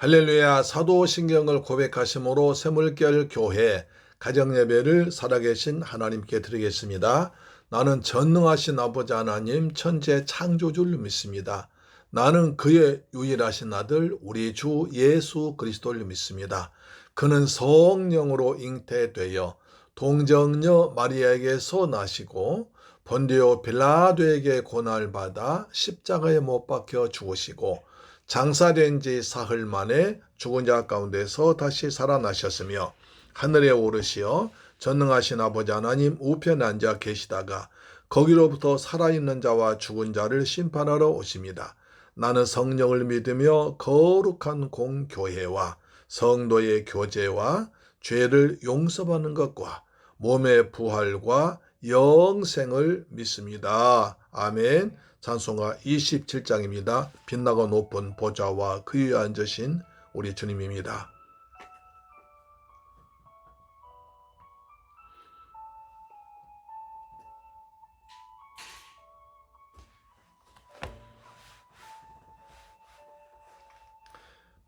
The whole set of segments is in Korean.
할렐루야. 사도신경을 고백하심으로 샘물결 교회 가정예배를 살아계신 하나님께 드리겠습니다. 나는 전능하신 아버지 하나님 천재 창조주를 믿습니다. 나는 그의 유일하신 아들 우리 주 예수 그리스도를 믿습니다. 그는 성령으로 잉태되어 동정녀 마리아에게서 나시고 본디오 빌라도에게 고난을 받아 십자가에 못 박혀 죽으시고 장사된 지 사흘 만에 죽은 자 가운데서 다시 살아나셨으며 하늘에 오르시어 전능하신 아버지 하나님 우편에 앉아 계시다가 거기로부터 살아있는 자와 죽은 자를 심판하러 오십니다. 나는 성령을 믿으며 거룩한 공교회와 성도의 교제와 죄를 용서받는 것과 몸의 부활과 영생을 믿습니다. 아멘. 찬송가 27장입니다. 빛나고 높은 보좌와 그 위에 앉으신 우리 주님입니다.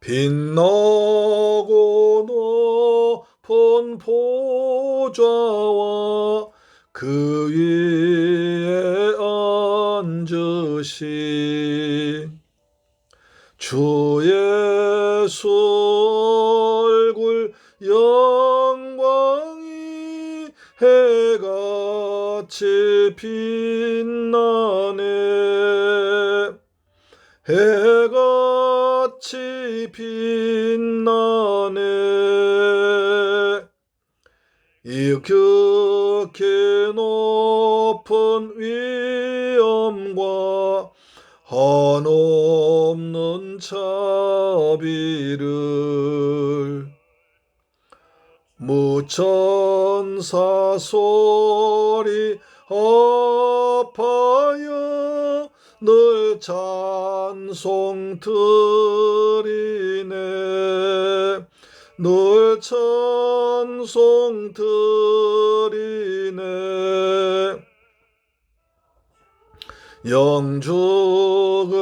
빛나고 높은 보좌와 그 위에 앉으신 주 예수 얼굴 영광이 해같이 빛나네. 해같이 빛나네. 이렇게 높은 위엄과 한없는 자비를 무천사 소리 합하여 늘 찬송 드리네. 늘 찬송 드리네. 영죽을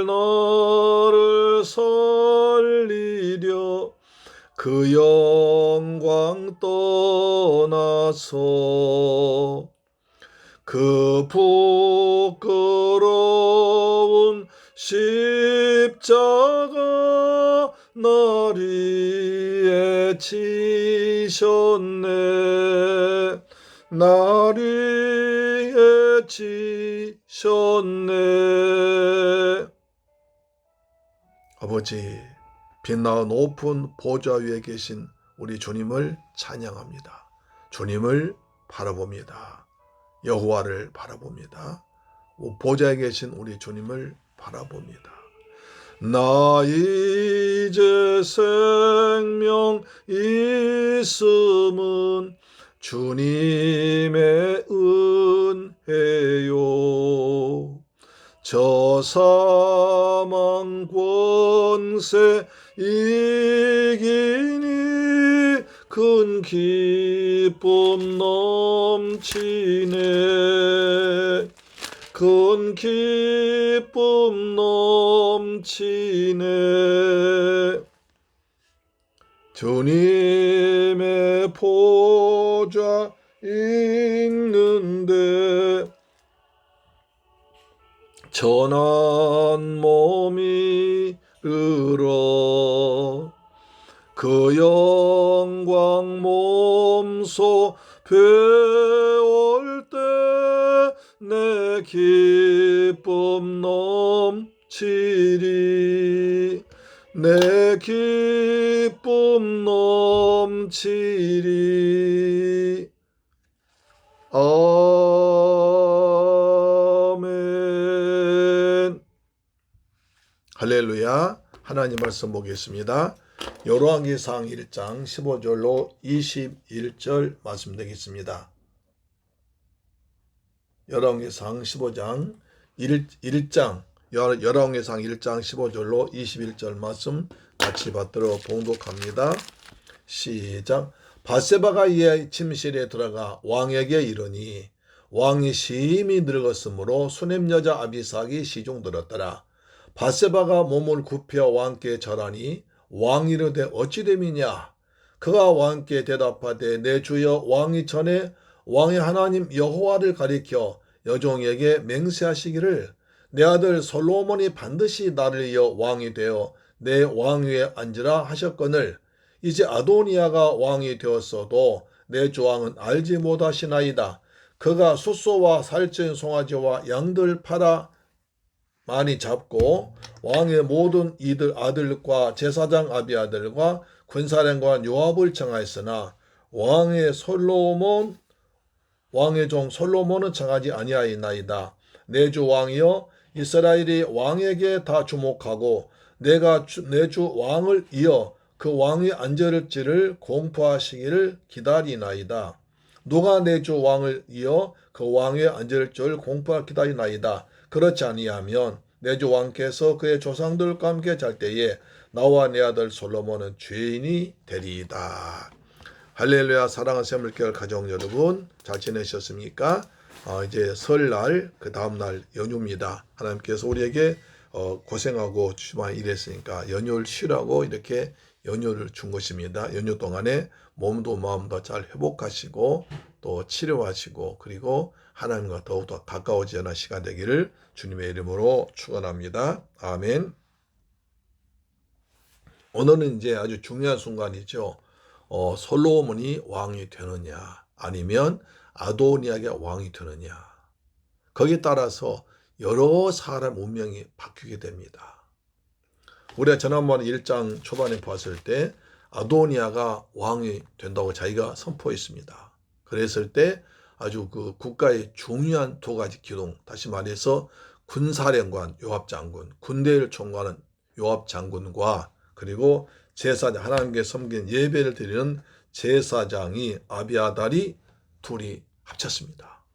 너를 살리려 그 영광 떠나서 그 부끄러운 십자가 날 위에 지셨네. 날 위에 지셨네. 아버지, 빛나 높은 보좌 위에 계신 우리 주님을 찬양합니다. 주님을 바라봅니다. 여호와를 바라봅니다. 보좌에 계신 우리 주님을 바라봅니다. 나 이제 생명 있음은 주님의 은혜요. 저 사망 권세 이기니 큰 기쁨 넘치네. 큰 기쁨 넘치네. 주님의 보좌 있는데 전한 몸이 으러 그 영광 몸소 배울 때 내 기쁨 넘치리. 내 기쁨 넘치리. 아멘. 할렐루야. 하나님 말씀 보겠습니다. 열왕기상 1장 15절로 21절 말씀 되겠습니다. 열왕기상 15장 1장 열왕기상 1장 15절로 21절 말씀 같이 받들어 봉독합니다. 시작. 밧세바가 이에 침실에 들어가 왕에게 이르니 왕이 심히 늙었으므로 수냄 여자 아비삭이 시중 들었더라. 밧세바가 몸을 굽혀 왕께 절하니 왕이 이르되 어찌 됨이냐. 그가 왕께 대답하되 내 주여 왕이 전에 왕의 하나님 여호와를 가리켜 여종에게 맹세하시기를 내 아들 솔로몬이 반드시 나를 이어 왕이 되어 내 왕위에 앉으라 하셨거늘 이제 아도니아가 왕이 되었어도 내 주 왕은 알지 못하시나이다. 그가 숫소와 살찐 송아지와 양들 팔아 많이 잡고 왕의 모든 이들 아들과 제사장 아비아들과 군사령관 요압을 청하였으나 왕의 종 솔로몬은 청하지 아니하였나이다. 내 주 왕이여 이스라엘이 왕에게 다 주목하고 내가 내 주 왕을 이어 그 왕이 앉을지를 공포하시기를 기다리나이다. 누가 내 주 왕을 이어 그 왕에 앉을 줄 공포하 기다리나이다. 그렇지 아니하면 내 주 왕께서 그의 조상들과 함께 잘 때에 나와 내 아들 솔로몬은 죄인이 되리이다. 할렐루야. 사랑하는 샘물교회 가족 여러분 잘 지내셨습니까? 이제 설날 그 다음날 연휴입니다. 하나님께서 우리에게 고생하고 주말 일했으니까 연휴를 쉬라고 이렇게 연휴를 준 것입니다. 연휴 동안에 몸도 마음도 잘 회복하시고 또 치료하시고 그리고 하나님과 더욱더 가까워지는 시간 되기를 주님의 이름으로 축원합니다. 아멘. 오늘은 이제 아주 중요한 순간이죠. 솔로몬이 왕이 되느냐 아니면 아도니아가 왕이 되느냐. 거기에 따라서 여러 사람 운명이 바뀌게 됩니다. 우리가 지난번 1장 초반에 봤을 때 아도니아가 왕이 된다고 자기가 선포했습니다. 그랬을 때 아주 그 국가의 중요한 두 가지 기둥, 다시 말해서 군사령관 요압 장군, 군대를 총괄하는 요압 장군과 그리고 제사장, 하나님께 섬긴 예배를 드리는 제사장이 아비아달이 둘이 합쳤습니다.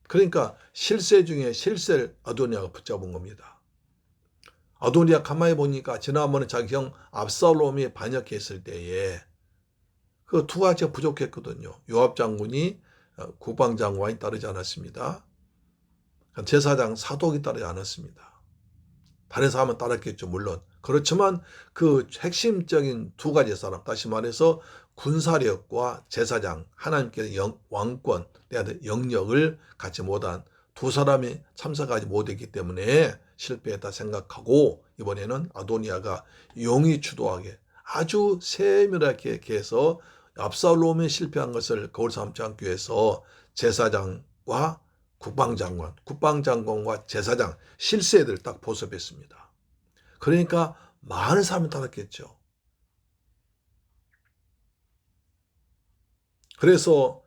그러니까 실세 중에 실세를 아도니아가 붙잡은 겁니다. 아도니아 가만히 보니까 지난번에 자기 형 압살롬이 반역했을 때에 그 두 가지가 부족했거든요. 요압 장군이 국방장관이 따르지 않았습니다. 제사장 사독이 따르지 않았습니다. 다른 사람은 따랐겠죠, 물론. 그렇지만 그 핵심적인 두 가지 사람, 다시 말해서 군사력과 제사장, 하나님께서 왕권, 내한테 영역을 갖지 못한 두 사람이 참석하지 못했기 때문에 실패했다 생각하고 이번에는 아도니아가 용이 주도하게 아주 세밀하게 해서 압살롬이 실패한 것을 거울 삼지 않기 위해서 제사장과 국방장관과 제사장 실세들을 딱 보습했습니다. 그러니까 많은 사람이 따랐겠죠. 그래서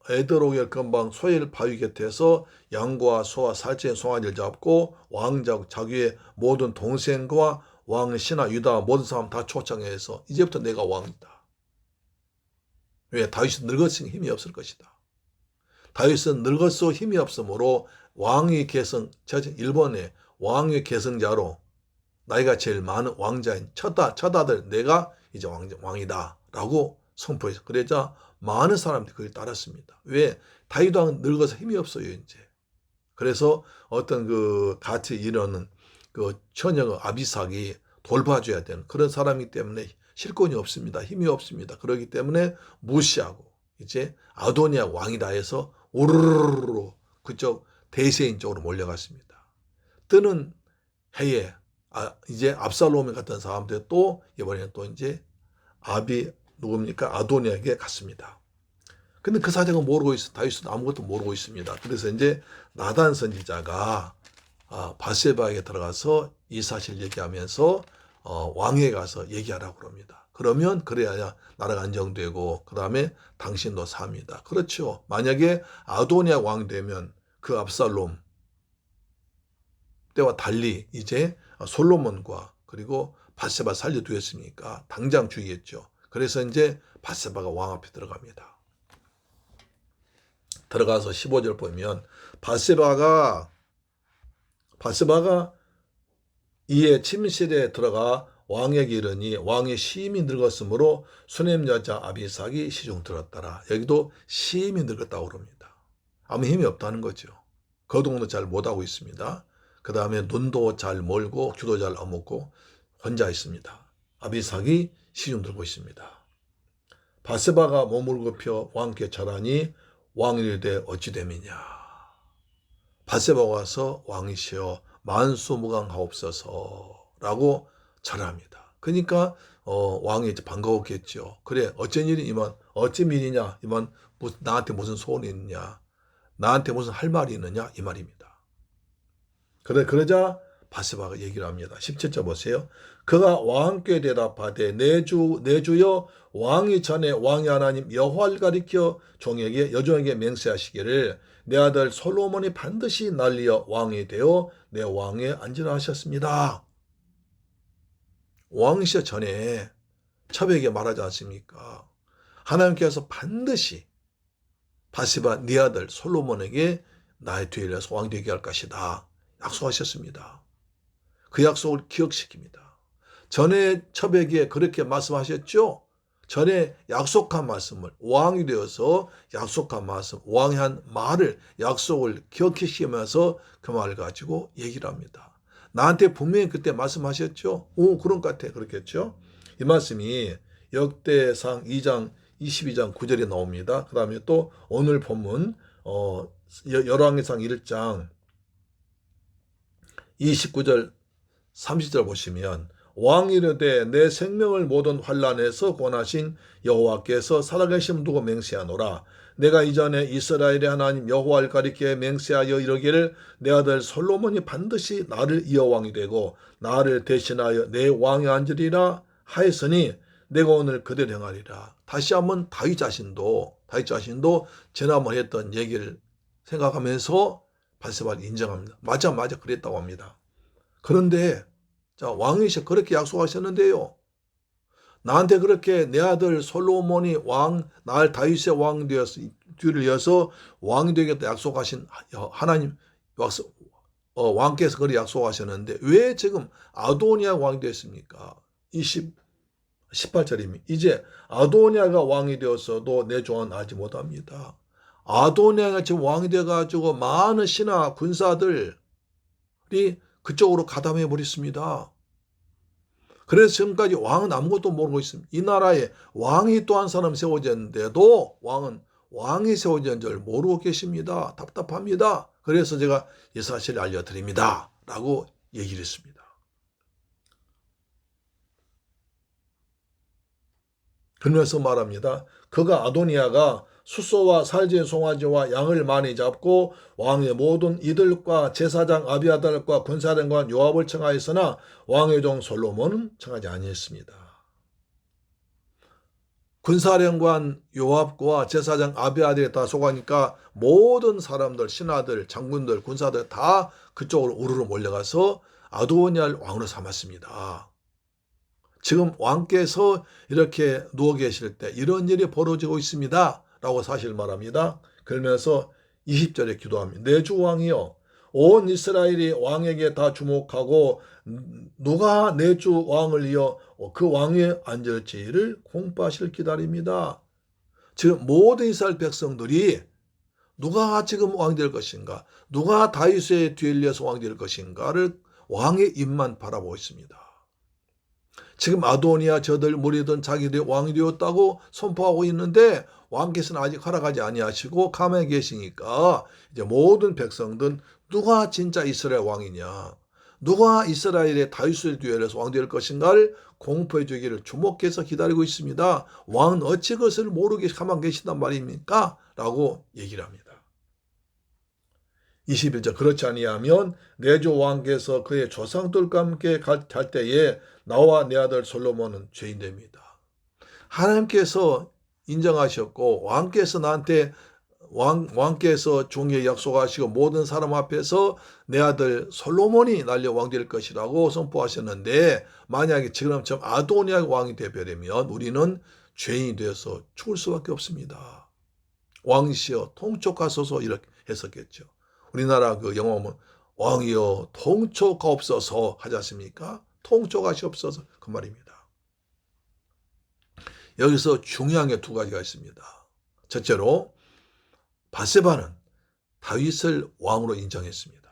에드로겔 근방 소엘 바위 곁에서 양과 소와 살찐 송아지를 잡고 왕자 자기의 모든 동생과 왕의 신하 유다 모든 사람 다 초청해서 이제부터 내가 왕이다. 왜? 다윗은 늙었으니 힘이 없을 것이다. 다윗은 늙었어 힘이 없으므로 왕위 계승, 일본의 왕위 계승자로 나이가 제일 많은 왕자인 첫 아들 내가 이제 왕이다 라고 선포해서 그러자 많은 사람들이 그걸 따랐습니다. 왜? 다윗 왕은 늙어서 힘이 없어요 이제. 그래서 어떤 그 같이 이르는 그 처녀 아비삭이 돌봐줘야 되는 그런 사람이기 때문에 실권이 없습니다. 힘이 없습니다. 그렇기 때문에 무시하고 이제 아도니아 왕이다 해서 우르르르 그쪽 대세인 쪽으로 몰려갔습니다. 뜨는 해에 이제 압살롬 같은 사람들 또 이번에는 또 이제 누굽니까? 아도니아에게 갔습니다. 근데 그 사정은 모르고 있어. 다윗은 아무것도 모르고 있습니다. 그래서 이제 나단 선지자가 바세바에게 들어가서 이 사실 얘기하면서 왕에 가서 얘기하라고 그럽니다. 그러면 그래야 나라가 안정되고 그 다음에 당신도 삽니다. 그렇죠. 만약에 아도니아 왕 되면 그 압살롬 때와 달리 이제 솔로몬과 그리고 바세바 살려두었으니까 당장 죽이겠죠. 그래서 이제 바세바가 왕 앞에 들어갑니다. 들어가서 15절 보면 바세바가 이에 침실에 들어가 왕에게 이르니 왕의 심히 늙었으므로 수넴 여자 아비삭이 시중 들었더라. 여기도 심히 늙었다고 그럽니다. 아무 힘이 없다는 거죠. 거동도 잘 못하고 있습니다. 그 다음에 눈도 잘 멀고 귀도 잘 안 먹고 혼자 있습니다. 아비삭이 시중 들고 있습니다. 바세바가 몸을 굽혀 왕께 절하니 왕이 이르되 어찌 됨이냐. 바세바가 와서 왕이시여 만수무강하옵소서라고 절합니다. 그러니까 왕이 이제 반가웠겠죠. 그래 어쩐 일이 이만 어쩐 일이냐 이만 나한테 무슨 소원이 있느냐 나한테 무슨 할 말이 있느냐 이 말입니다. 그러자 바세바가 얘기를 합니다. 17절 보세요. 그가 왕께 대답하되 내 주여 왕이 전에 왕의 하나님 여호와를 가리켜 종에게 여종에게 맹세하시기를 내 아들 솔로몬이 반드시 날리어 왕이 되어 내 왕에 앉으라 하셨습니다. 왕이시여 전에 첩에게 말하지 않습니까? 하나님께서 반드시 바세바 네 아들 솔로몬에게 나의 뒤에 일어서 왕이 되게 할 것이다. 약속하셨습니다. 그 약속을 기억시킵니다. 전에 첩에게 그렇게 말씀하셨죠? 전에 약속한 말씀을 왕이 되어서 약속한 말씀, 왕이 한 말을 약속을 기억시키면서 그 말을 가지고 얘기를 합니다. 나한테 분명히 그때 말씀하셨죠? 오, 그런 것 같아. 그렇겠죠? 이 말씀이 역대상 2장 22장 9절에 나옵니다. 그 다음에 또 오늘 본문 열왕기상 1장 29절 30절 보시면 왕이 이르되 내 생명을 모든 환난에서 구원하신 여호와께서 살아계심 두고 맹세하노라. 내가 이전에 이스라엘의 하나님 여호와를 가리켜 맹세하여 이르기를 내 아들 솔로몬이 반드시 나를 이어 왕이 되고 나를 대신하여 내 왕에 앉으리라 하였으니 내가 오늘 그대로 행하리라. 다시 한번 다윗 자신도 지난번 했던 얘기를 생각하면서 바세바를 인정합니다. 맞아 그랬다고 합니다. 그런데 자 왕이셔 그렇게 약속하셨는데요. 나한테 그렇게 내 아들 솔로몬이 날 다윗의 왕 되어서 뒤를 이어서 왕이 되겠다 약속하신 하나님 왕께서 그렇게 약속하셨는데 왜 지금 아도니아 왕이 됐습니까? 18절입니다. 이제 아도니아가 왕이 되었어도 내 종은 알지 못합니다. 아도니아가 지금 왕이 돼가지고 많은 신하 군사들이 그쪽으로 가담해 버렸습니다. 그래서 지금까지 왕은 아무것도 모르고 있습니다. 이 나라에 왕이 또 한 사람 세워졌는데도 왕이 세워진 줄 모르고 계십니다. 답답합니다. 그래서 제가 이 사실을 알려드립니다. 라고 얘기를 했습니다. 그러면서 말합니다. 그가 아도니아가 숫소와 살진 송아지와 양을 많이 잡고 왕의 모든 이들과 제사장 아비아달과 군사령관 요압을 청하였으나 왕의 종 솔로몬은 청하지 아니했습니다. 군사령관 요압과 제사장 아비아달이 다 속하니까 모든 사람들, 신하들, 장군들, 군사들 다 그쪽으로 우르르 몰려가서 아도니아를 왕으로 삼았습니다. 지금 왕께서 이렇게 누워 계실 때 이런 일이 벌어지고 있습니다. 라고 사실 말합니다. 그러면서 20절에 기도합니다. 내 주 왕이여 온 이스라엘이 왕에게 다 주목하고 누가 내 주 왕을 이어 그 왕에 앉을지를 공포하시를 기다립니다. 지금 모든 이스라엘 백성들이 누가 지금 왕이 될 것인가 누가 다윗의 뒤에 이어서 왕이 될 것인가를 왕의 입만 바라보고 있습니다. 지금 아도니아 저들 무리든 자기들이 왕이 되었다고 선포하고 있는데 왕께서는 아직 허락하지 아니하시고 가만히 계시니까 이제 모든 백성들은 누가 진짜 이스라엘 왕이냐 누가 이스라엘의 다윗을 뒤에서 왕 될 것인가를 공포해 주기를 주목해서 기다리고 있습니다. 왕은 어찌 그것을 모르게 가만히 계신단 말입니까? 라고 얘기를 합니다. 21절 그렇지 아니하면 내 주 왕께서 그의 조상들과 함께 갈 때에 나와 내 아들 솔로몬은 죄인됩니다. 하나님께서 인정하셨고 왕께서 나한테 왕께서 종에 약속하시고 모든 사람 앞에서 내 아들 솔로몬이 날려 왕 될 것이라고 선포하셨는데 만약에 지금처럼 아도니아가 왕이 되버리면 우리는 죄인이 되어서 죽을 수밖에 없습니다. 왕이시여 통촉하소서 이렇게 했었겠죠. 우리나라 그 영화 보면 왕이여 통촉하옵소서 하지 않습니까? 통촉하시옵소서 그 말입니다. 여기서 중요한 게 두 가지가 있습니다. 첫째로 바세바는 다윗을 왕으로 인정했습니다.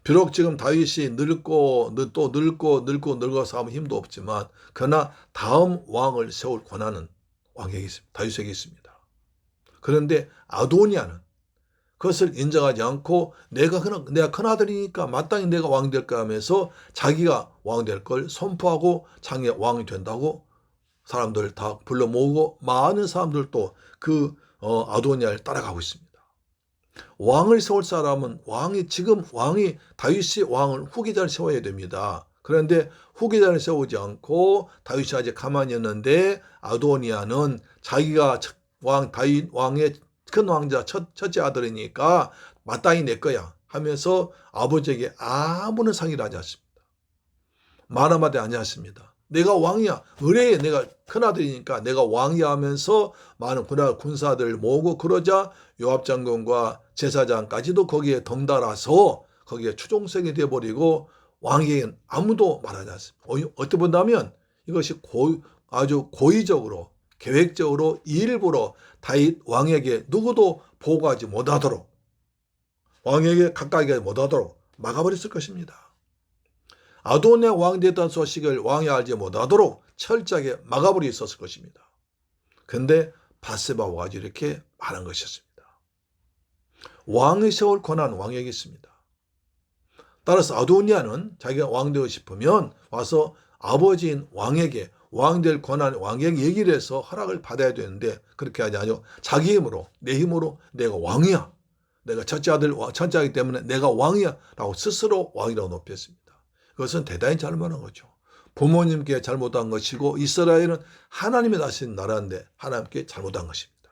비록 지금 다윗이 늙어서 하면 힘도 없지만 그러나 다음 왕을 세울 권한은 왕에게 있습니다. 다윗에게 있습니다. 그런데 아도니아는 그것을 인정하지 않고 내가 큰아들이니까 마땅히 내가 왕이 될까 하면서 자기가 왕이 될 걸 선포하고 자기가 왕이 된다고 사람들 다 불러 모으고 많은 사람들도 그 아도니아를 따라가고 있습니다. 왕을 세울 사람은 다윗이 왕을 후계자를 세워야 됩니다. 그런데 후계자를 세우지 않고 다윗이 아직 가만히 있는데 아도니아는 자기가 다윗 왕의 큰 왕자 첫째 아들이니까 마땅히 내 거야 하면서 아버지에게 아무런 상의를 하지 않습니다. 말 한마디 하지 않습니다. 내가 왕이야. 의뢰해. 내가 큰아들이니까 내가 왕이야 하면서 많은 군사들을 모으고 그러자 요압 장군과 제사장까지도 거기에 덩달아서 거기에 추종생이 되어버리고 왕에게는 아무도 말하지 않습니다. 어떻게 본다면 이것이 아주 고의적으로 계획적으로 일부러 다윗 왕에게 누구도 보고하지 못하도록 왕에게 가까이 가지 못하도록 막아버렸을 것입니다. 아도니아 왕이 됐다는 소식을 왕이 알지 못하도록 철저하게 막아버려 있었을 것입니다. 그런데 밧세바와 가지 이렇게 말한 것이었습니다. 왕을 세울 권한 왕에게 있습니다. 따라서 아도니아는 자기가 왕 되고 싶으면 와서 아버지인 왕에게 왕 될 권한 왕에게 얘기를 해서 허락을 받아야 되는데 그렇게 하지 않고 자기 힘으로 내 힘으로 내가 왕이야. 내가 첫째이기 때문에 내가 왕이야 라고 스스로 왕이라고 높였습니다. 그것은 대단히 잘못한 거죠. 부모님께 잘못한 것이고 이스라엘은 하나님이 다스린 나라인데 하나님께 잘못한 것입니다.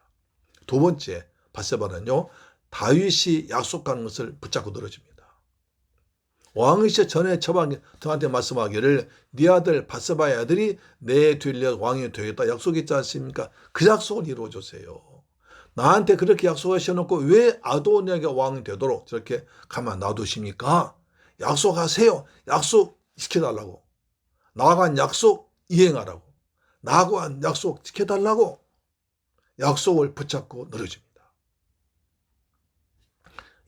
두 번째 밧세바는요. 다윗이 약속한 것을 붙잡고 늘어집니다. 왕이시 전에 저한테 말씀하기를 네 아들 밧세바의 아들이 내 뒤를 왕이 되겠다 약속했지 않습니까? 그 약속을 이루어주세요. 나한테 그렇게 약속하셔놓고 왜 아도니아가 왕이 되도록 저렇게 가만 놔두십니까? 약속하세요. 약속 지켜달라고. 나하고 한 약속 이행하라고. 나하고 한 약속 지켜달라고. 약속을 붙잡고 늘어집니다.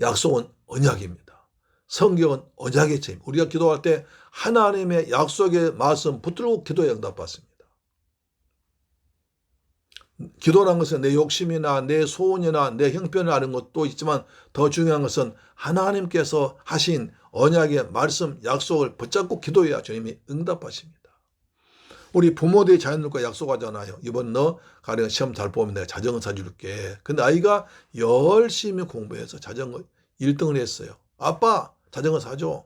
약속은 언약입니다. 성경은 언약의 책입니다. 우리가 기도할 때 하나님의 약속의 말씀 붙들고 기도에 응답받습니다. 기도라는 것은 내 욕심이나 내 소원이나 내 형편을 아는 것도 있지만 더 중요한 것은 하나님께서 하신 언약의 말씀, 약속을 붙잡고 기도해야 주님이 응답하십니다. 우리 부모들이 자녀들과 약속하잖아요. 이번 너 가령 시험 잘 보면 내가 자전거 사줄게. 근데 아이가 열심히 공부해서 자전거 1등을 했어요. 아빠 자전거 사줘.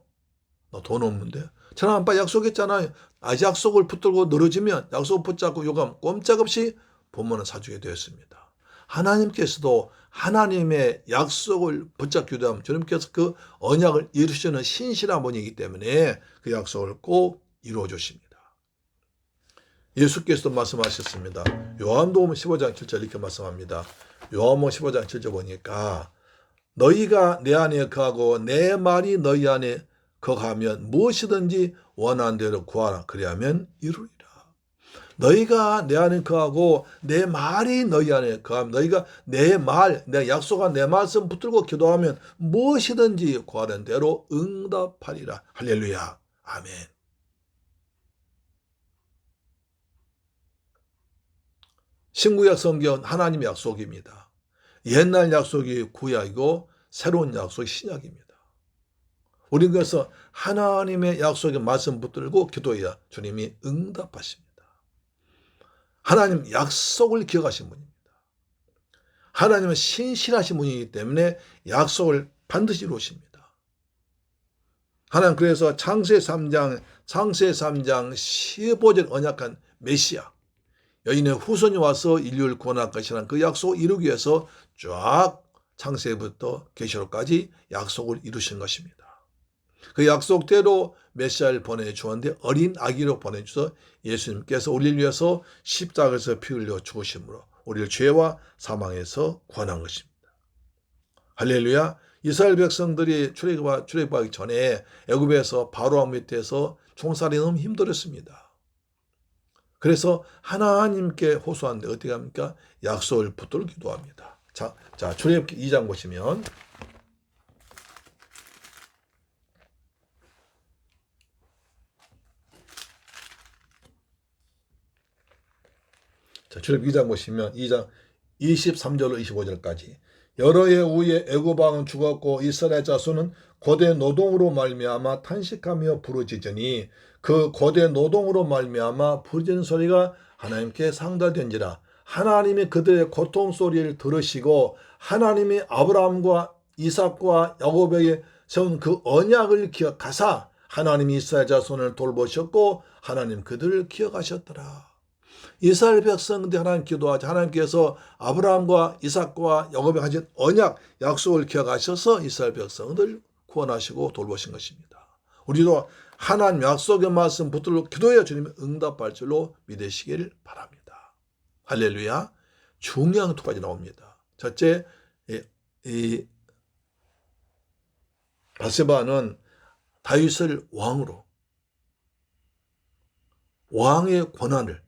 너 돈 없는데. 저는 아빠 약속했잖아요. 아직 약속을 붙들고 늘어지면 약속 붙잡고 요감 꼼짝없이 부모는 사주게 되었습니다. 하나님께서도 하나님의 약속을 붙잡고 기도하면 주님께서 그 언약을 이루시는 신실한 분이기 때문에 그 약속을 꼭 이루어 주십니다. 예수께서도 말씀하셨습니다. 요한복음 15장 7절 이렇게 말씀합니다. 요한복음 15장 7절 보니까 너희가 내 안에 거하고 내 말이 너희 안에 거하면 무엇이든지 원하는 대로 구하라. 그리하면 이루리라. 너희가 내 안에 거하고 내 말이 너희 안에 거하면 너희가 내 약속한 내 말씀 붙들고 기도하면 무엇이든지 구하는 대로 응답하리라. 할렐루야. 아멘. 신구약 성경은 하나님의 약속입니다. 옛날 약속이 구약이고 새로운 약속이 신약입니다. 우리는 그래서 하나님의 약속의 말씀 붙들고 기도해야 주님이 응답하십니다. 하나님 약속을 기억하신 분입니다. 하나님은 신실하신 분이기 때문에 약속을 반드시 이루십니다. 하나님 그래서 창세 3장 15절 언약한 메시아 여인의 후손이 와서 인류를 구원할 것이라는 그 약속을 이루기 위해서 쫙 창세부터 계시록까지 약속을 이루신 것입니다. 그 약속대로 메시아를 보내주었는데 어린 아기로 보내주셔서 예수님께서 우리를 위해서 십자가에서 피 흘려 죽으심으로 우리를 죄와 사망에서 구원한 것입니다. 할렐루야. 이스라엘 백성들이 출애굽하기 전에 애굽에서 바로왕 밑에서 총살이 너무 힘들었습니다. 그래서 하나님께 호소하는데 어떻게 합니까? 약속을 붙들고 기도합니다. 자 출애굽기 2장 보시면 자, 출애굽 2장 보시면 2장 23절로 25절까지 여러 해 후에 애굽 왕은 죽었고 이스라엘 자손은 고대 노동으로 말미암아 탄식하며 부르짖으니 그 고대 노동으로 말미암아 부르짖는 소리가 하나님께 상달된지라. 하나님이 그들의 고통 소리를 들으시고 하나님이 아브라함과 이삭과 야곱에게 세운 그 언약을 기억하사 하나님이 이스라엘 자손을 돌보셨고 하나님 그들을 기억하셨더라. 이스라엘 백성들 하나님 기도하자 하나님께서 아브라함과 이삭과 야곱에 가진 언약 약속을 기억하셔서 이스라엘 백성들 구원하시고 돌보신 것입니다. 우리도 하나님 약속의 말씀 붙들고 기도해야 주님의 응답할 줄로 믿으시길 바랍니다. 할렐루야. 중요한 두 가지 나옵니다. 첫째, 이 바세바는 다윗을 왕으로 왕의 권한을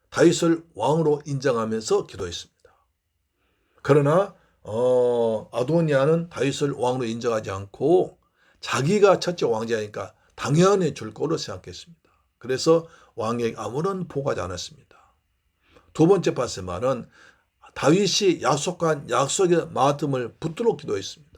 다윗을 왕으로 인정하면서 기도했습니다. 그러나 아도니아는 다윗을 왕으로 인정하지 않고 자기가 첫째 왕자니까 당연히 줄 거로 생각했습니다. 그래서 왕에게 아무런 보고하지 않았습니다. 두 번째 바세바는 다윗이 약속한 약속의 맡음을 붙들어 기도했습니다.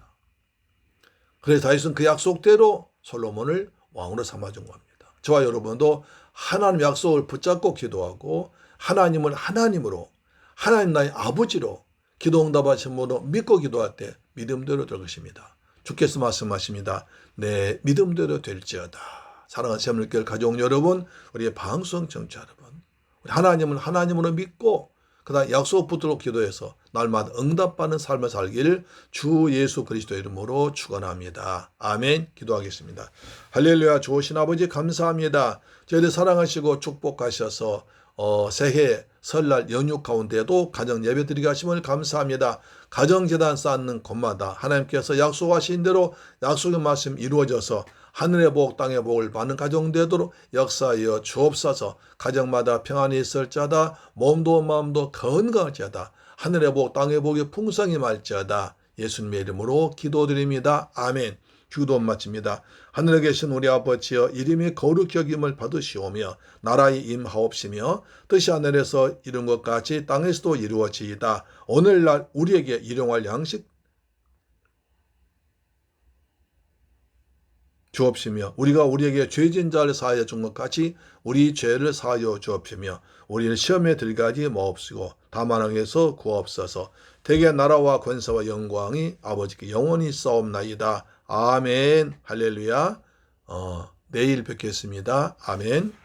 그래서 다윗은 그 약속대로 솔로몬을 왕으로 삼아준 겁니다. 저와 여러분도 하나님 약속을 붙잡고 기도하고 하나님을 하나님으로 하나님 나의 아버지로 기도 응답하신 분으로 믿고 기도할 때 믿음대로 될 것입니다. 주께서 말씀하십니다. 내 믿음대로 될지어다. 사랑하는 새물교회 가족 여러분, 우리의 방송 청취자 여러분, 우리 하나님을 하나님으로 믿고 그다음 약속 붙들고 기도해서 날마다 응답받는 삶을 살기를 주 예수 그리스도 이름으로 축원합니다. 아멘. 기도하겠습니다. 할렐루야. 좋으신 아버지 감사합니다. 저희들 사랑하시고 축복하셔서 새해 설날 연휴 가운데도 가정 예배 드리게 하심을 감사합니다. 가정재단 쌓는 곳마다 하나님께서 약속하신 대로 약속의 말씀 이루어져서 하늘의 복 땅의 복을 받는 가정 되도록 역사하여 주옵소서. 가정마다 평안이 있을 자다. 몸도 마음도 건강할 자다. 하늘의 복 땅의 복이 풍성히 말지어다. 예수님의 이름으로 기도드립니다. 아멘. 기도 마칩니다. 하늘에 계신 우리 아버지여 이름이 거룩히 여김을 받으시오며 나라의 임하옵시며 뜻이 하늘에서 이룬 것 같이 땅에서도 이루어지이다. 오늘날 우리에게 일용할 양식 주옵시며 우리가 우리에게 죄진 자를 사하여 준 것 같이 우리 죄를 사하여 주옵시며 우리를 시험에 들게 마옵시고 다만 악에서 구하옵소서. 대개 나라와 권세와 영광이 아버지께 영원히 싸움나이다. 아멘. 할렐루야. 내일 뵙겠습니다. 아멘.